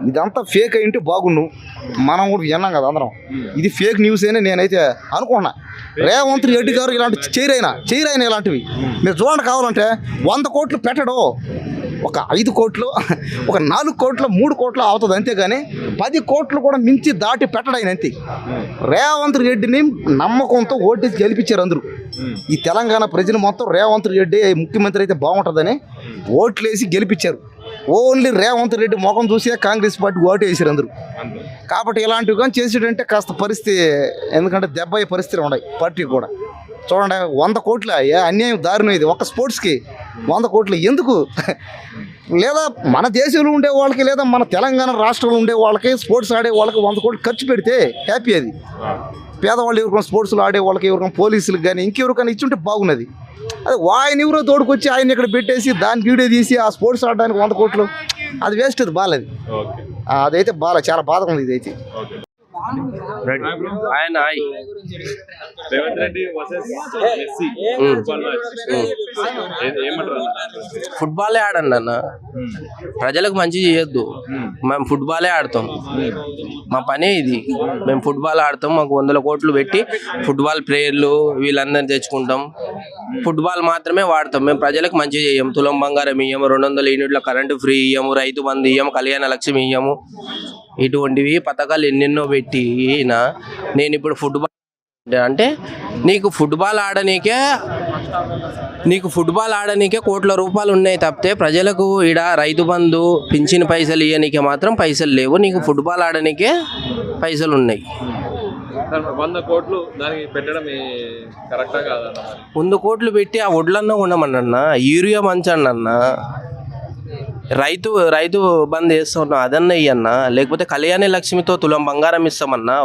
ఇదంతా ఫేక్ అయింటే బాగుండు. మనం కూడా విన్నాం కదా అందరం, ఇది ఫేక్ న్యూస్ అని నేనైతే అనుకున్నా. రేవంత్ రెడ్డి గారు ఇలాంటి చేయరైనా ఇలాంటివి మీరు చూడండి. కావాలంటే 100 కోట్లు పెట్టడు, ఒక 5 కోట్లు, ఒక 4 కోట్లు, 3 కోట్లు అవుతుంది అంతేగాని 10 కోట్లు కూడా మించి దాటి పెట్టడాయన అంతే. రేవంత్ రెడ్డిని నమ్మకంతో ఓటేసి గెలిపించారు అందరూ. ఈ తెలంగాణ ప్రజలు మొత్తం రేవంత్ రెడ్డి ముఖ్యమంత్రి అయితే బాగుంటుందని ఓట్లేసి గెలిపించారు. ఓన్లీ రేవంత్ రెడ్డి ముఖం చూసే కాంగ్రెస్ పార్టీ ఓటు వేసారు అందరూ. కాబట్టి ఇలాంటివి కానీ చేసేటంటే కాస్త పరిస్థితి, ఎందుకంటే దెబ్బ అయ్యే పరిస్థితులు ఉన్నాయి పార్టీ కూడా. చూడండి 100 కోట్ల అన్యాయం దారుణం ఇది. ఒక స్పోర్ట్స్కి 100 కోట్లు ఎందుకు? లేదా మన దేశంలో ఉండే వాళ్ళకి, లేదా మన తెలంగాణ రాష్ట్రంలో ఉండే వాళ్ళకి, స్పోర్ట్స్ ఆడే వాళ్ళకి 100 కోట్లు ఖర్చు పెడితే హ్యాపీ. అది పేదవాళ్ళు ఎవరికైనా స్పోర్ట్స్లో ఆడే వాళ్ళకి, ఎవరికైనా పోలీసులకు కానీ ఇంకెవరికైనా ఇచ్చుంటే బాగున్నది. అది ఆయన ఎవరో తోడుకొచ్చి ఆయన ఇక్కడ పెట్టేసి దాని వీడియో తీసి ఆ స్పోర్ట్స్ ఆడడానికి 100 కోట్లు అది వేస్ట్. అది బాగాలేదు, అదైతే చాలా బాధగా ఉంది ఇదైతే. ఆయన రేవంత్ రెడ్డి వర్సెస్ మెస్సీ ఫుట్బాలే ఆడండి అన్న. ప్రజలకు మంచి చేయొద్దు, మేము ఫుట్బాలే ఆడతాం. మా పనే ఇది, మేము ఫుట్బాల్ ఆడతాం. మాకు 100 కోట్లు పెట్టి ఫుట్బాల్ ప్లేయర్లు వీళ్ళందరినీ తెచ్చుకుంటాం. ఫుట్బాల్ మాత్రమే వాడతాం. మేము ప్రజలకు మంచి చేయం. తులం బంగారం ఇయ్యము, 200 యూనిట్ల కరెంటు ఫ్రీ ఇయ్యము, రైతు బంధు ఇయ్యము, కళ్యాణ లక్ష్మి ఇయ్యము. ఇటువంటివి పథకాలు ఎన్నెన్నో పెట్టి నేను ఇప్పుడు ఫుట్బాల్ అంటే నీకు ఫుట్బాల్ ఆడనీకే కోట్ల రూపాయలు ఉన్నాయి తప్పితే ప్రజలకు ఈడ రైతు బంధు పింఛన్ పైసలు ఇవ్వనీకే మాత్రం పైసలు లేవు. నీకు ఫుట్బాల్ ఆడనీకే పైసలు ఉన్నాయి. 100 కోట్లు దానికి పెట్టడం కరెక్టా కాదన్న? 100 కోట్లు పెట్టి ఆ వడ్లన్నా ఉండమన్నా, యూరియా మంచన్నా, రైతు బంద్ చేస్తామన్నా అదన్నా ఇయ్యన్నా, లేకపోతే కళ్యాణ లక్ష్మితో తులం బంగారం ఇస్తామన్నా.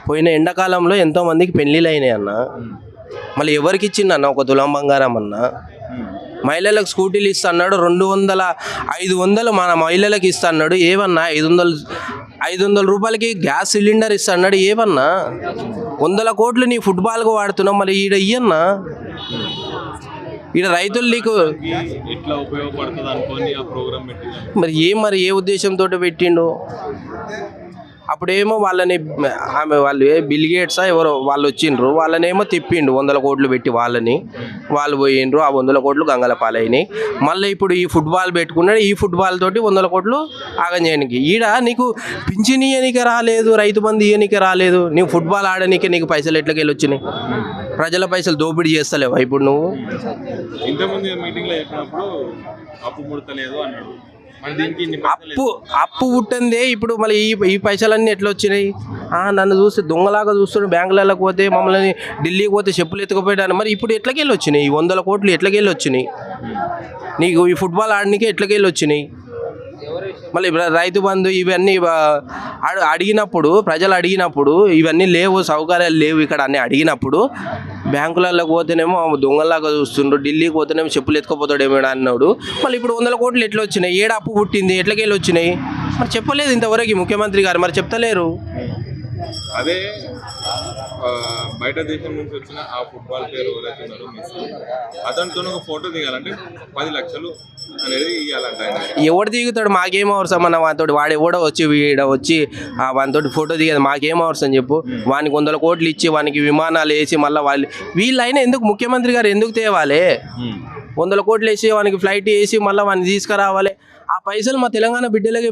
పోయిన ఎండాకాలంలో ఎంతో మందికి పెళ్లిళ్ళు అయినాయి అన్న. మళ్ళీ ఎవరికి ఇచ్చిందన్న ఒక తులం బంగారం అన్నా? మహిళలకు స్కూటీలు ఇస్తా అన్నాడు, 200, 500 మన మహిళలకు ఇస్తా అన్నాడు. ఏమన్నా 500 రూపాయలకి గ్యాస్ సిలిండర్ ఇస్తా అన్నాడు. ఏమన్నా 100 కోట్లు నీ ఫుట్బాల్కి వాడుతున్నావు, మరి ఈడ ఇయ్యన్నా? ఈడ రైతులు నీకు ఇట్లా ఉపయోగపడుతుంది అనుకోని ఆ ప్రోగ్రామ్ పెట్టిండు. మరి ఏ ఉద్దేశంతో పెట్టిండు? అప్పుడేమో వాళ్ళు బిల్ గేట్సా ఎవరో వాళ్ళు వచ్చిండ్రు, వాళ్ళనేమో తిప్పిండు 100 కోట్లు పెట్టి. వాళ్ళు పోయిండ్రు, ఆ 100 కోట్లు గంగల పాలైనాయి. మళ్ళీ ఇప్పుడు ఈ ఫుట్బాల్ పెట్టుకున్నాడు, ఈ ఫుట్బాల్ తోటి 100 కోట్లు ఆగం చేయడానికి. ఈడ నీకు పింఛన్ ఇయ్యనికే రాలేదు, రైతు బంధు ఇయ్యనికే రాలేదు, నీవు ఫుట్బాల్ ఆడనికే నీకు పైసలు ఎట్లకెళ్ళి వచ్చినాయి? ప్రజల పైసలు దోపిడీ చేస్తలేవా ఇప్పుడు నువ్వు? ఇంతకుముందు మీటింగ్లో చెప్పినప్పుడు అప్పు ముడతలేదు అన్నాడు. అప్పు పుట్టిందే ఇప్పుడు మళ్ళీ ఈ పైసలన్నీ ఎట్లా వచ్చినాయి? నన్ను చూస్తే దొంగలాగా చూస్తుండే. బ్యాంకులకు పోతే మమ్మల్ని ఢిల్లీకి పోతే చెప్పులు ఎత్తుకుపోయాను. మరి ఇప్పుడు ఎట్లకెళ్ళి వచ్చినాయి ఈ 100 కోట్లు? ఎట్లకెళ్ళి వచ్చినాయి నీకు? ఈ ఫుట్బాల్ ఆడనికే ఎట్లకెళ్ళి వచ్చినాయి? మళ్ళీ రైతు బంధు ఇవన్నీ ప్రజలు అడిగినప్పుడు ఇవన్నీ లేవు, సౌకర్యాలు లేవు ఇక్కడ అని అడిగినప్పుడు బ్యాంకులలో పోతేనేమో దొంగలాగా చూస్తుండ్రు, ఢిల్లీకి పోతేనేమో చెప్పులు ఎత్తుకుపోతాడేమో అన్నాడు. మళ్ళీ ఇప్పుడు 100 కోట్లు ఎట్లా వచ్చినాయి? ఏడ అప్పు పుట్టింది? ఎట్లకెళ్ళి వచ్చినాయి? మరి చెప్పలేదు ఇంతవరకు ముఖ్యమంత్రి గారు, మరి చెప్తలేరు. అదే బయట దేశం నుంచి వచ్చిన ఆ ఫుట్బాల్ ప్లేయర్ ఎవరైతే ఉన్నారో మెస్సీ, అతనితో ఒక ఫోటో దిగాలంటే 10 లక్షలు అనేది ఇవ్వాలంట. ఎవడు దిగుతాడు? మాకేం అవసరం అన్న వానితోటి? వాడు ఎవడో వచ్చి వానితోటి ఫోటో దిగదు, మాకేం అవసరం చెప్పు? వానికి 100 కోట్లు ఇచ్చి వానికి విమానాలు వేసి మళ్ళీ వీళ్ళైనా ఎందుకు ముఖ్యమంత్రి గారు ఎందుకు తేవాలి? 100 కోట్లు వేసి వానికి ఫ్లైట్ వేసి మళ్ళీ వాడిని తీసుకురావాలి. ఆ పైసలు మా తెలంగాణ బిడ్డలకి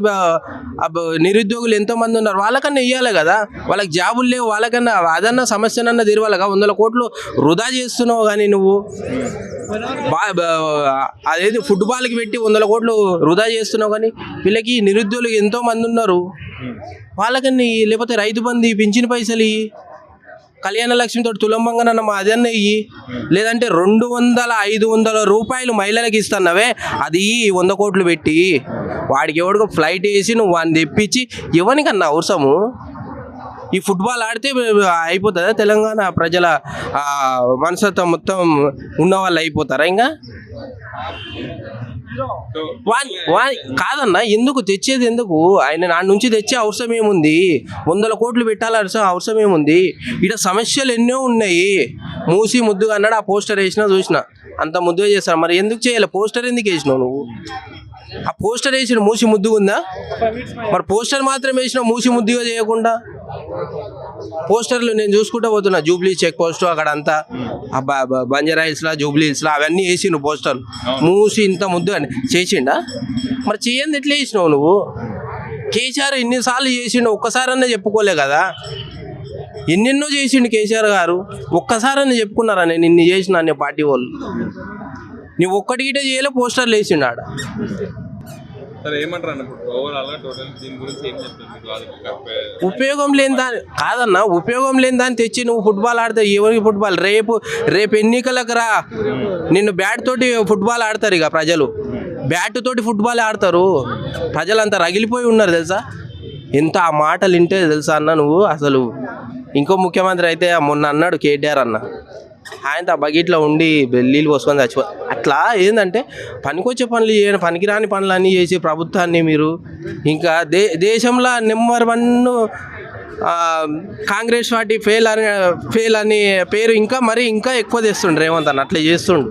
నిరుద్యోగులు ఎంతోమంది ఉన్నారు, వాళ్ళకన్నా ఇవ్వాలి కదా. వాళ్ళకి జాబులు లేవు, వాళ్ళకన్నా అదన్నా సమస్యనన్నా తీరవాలిగా. 100 కోట్లు వృధా చేస్తున్నావు కానీ నువ్వు. అదేది ఫుట్బాల్కి పెట్టి 100 కోట్లు వృధా చేస్తున్నావు కానీ వీళ్ళకి నిరుద్యోగులు ఎంతోమంది ఉన్నారు, వాళ్ళకన్నా లేకపోతే రైతు బంధు పింఛన్ పైసలు కళ్యాణ లక్ష్మితో తులం బంగారం అదన్న ఇయ్యి. లేదంటే 200-500 రూపాయలు మహిళలకు ఇస్తున్నావే, అది 100 కోట్లు పెట్టి వాడికి ఎవడికో ఫ్లైట్ వేసి నువ్వు వాడిని తెప్పించి ఎవరికన్నా అవసరము? ఈ ఫుట్బాల్ ఆడితే అయిపోతుందా తెలంగాణ ప్రజల మనస్తత్వం మొత్తం ఉన్న వాళ్ళు అయిపోతారా? ఇంకా కాదన్నా, ఎందుకు తెచ్చేది? ఎందుకు ఆయన నా నుంచి తెచ్చే అవసరం ఏముంది? 100 కోట్లు పెట్టాల్సిన అవసరం ఏముంది? ఇక్కడ సమస్యలు ఎన్నో ఉన్నాయి. మూసి ముద్దుగా అన్నాడు, ఆ పోస్టర్ వేసినా చూసిన అంత ముద్దుగా చేస్తాను. మరి ఎందుకు చేయాలి? పోస్టర్ ఎందుకు వేసినావు నువ్వు? ఆ పోస్టర్ వేసిన మూసి ముద్దుగా ఉందా? మరి పోస్టర్ మాత్రం వేసిన మూసి ముద్దుగా చేయకుండా పోస్టర్లు నేను చూసుకుంటూ పోతున్నా. జూబ్లీ చెక్ పోస్ట్ అక్కడ అంతా బంజారా హిల్స్లో జూబ్లీ హిల్స్లో అవన్నీ వేసిండు పోస్టర్లు. మూసి ఇంత ముద్దు అని చేసిండా? మరి చేయండి ఎట్లా వేసినావు నువ్వు? కేసీఆర్ ఎన్నిసార్లు చేసిండు, ఒక్కసారన్నా చెప్పుకోలే కదా. ఎన్నెన్నో చేసిండు కేసీఆర్ గారు, ఒక్కసారన్నా చెప్పుకున్నారా నేను ఇన్ని చేసిన అనే పార్టీ వాళ్ళు? నువ్వు ఒక్కటికిటే చేయలే, పోస్టర్లు వేసిండు ఆడ. సరే ఏమంటారు అన్న ఇప్పుడు ఓవరాల్గా టోటల్ దీని గురించి ఏం చెప్తారు మీకు? ఉపయోగం లేని దాని కాదన్నా, ఉపయోగం లేని దాన్ని తెచ్చి నువ్వు ఫుట్బాల్ ఆడతావు. ఎవరికి ఫుట్బాల్? రేపు ఎన్నికలకు రా, నిన్ను బ్యాట్ తోటి ఫుట్బాల్ ఆడతారు. ఇక ప్రజలు బ్యాట్ తోటి ఫుట్బాల్ ఆడతారు. ప్రజలంతా రగిలిపోయి ఉన్నారు తెలుసా. ఎంత ఆ మాటలు వింటే తెలుసా అన్న నువ్వు. అసలు ఇంకో ముఖ్యమంత్రి అయితే మొన్న అన్నాడు కేటీఆర్ అన్న, ఆయన బకెట్లో ఉండి నీళ్ళు పోసుకొని చచ్చిపో. అట్లా ఏంటంటే పనికొచ్చే పనులు చేయని, పనికిరాని పనులు అన్నీ చేసి ప్రభుత్వాన్ని మీరు ఇంకా దేశంలో నెంబర్ 1 కాంగ్రెస్ పార్టీ ఫెయిల్ అని పేరు ఇంకా ఎక్కువ తెస్తుండ్రు రేవంత్ అన్న. అట్లా చేస్తుండు.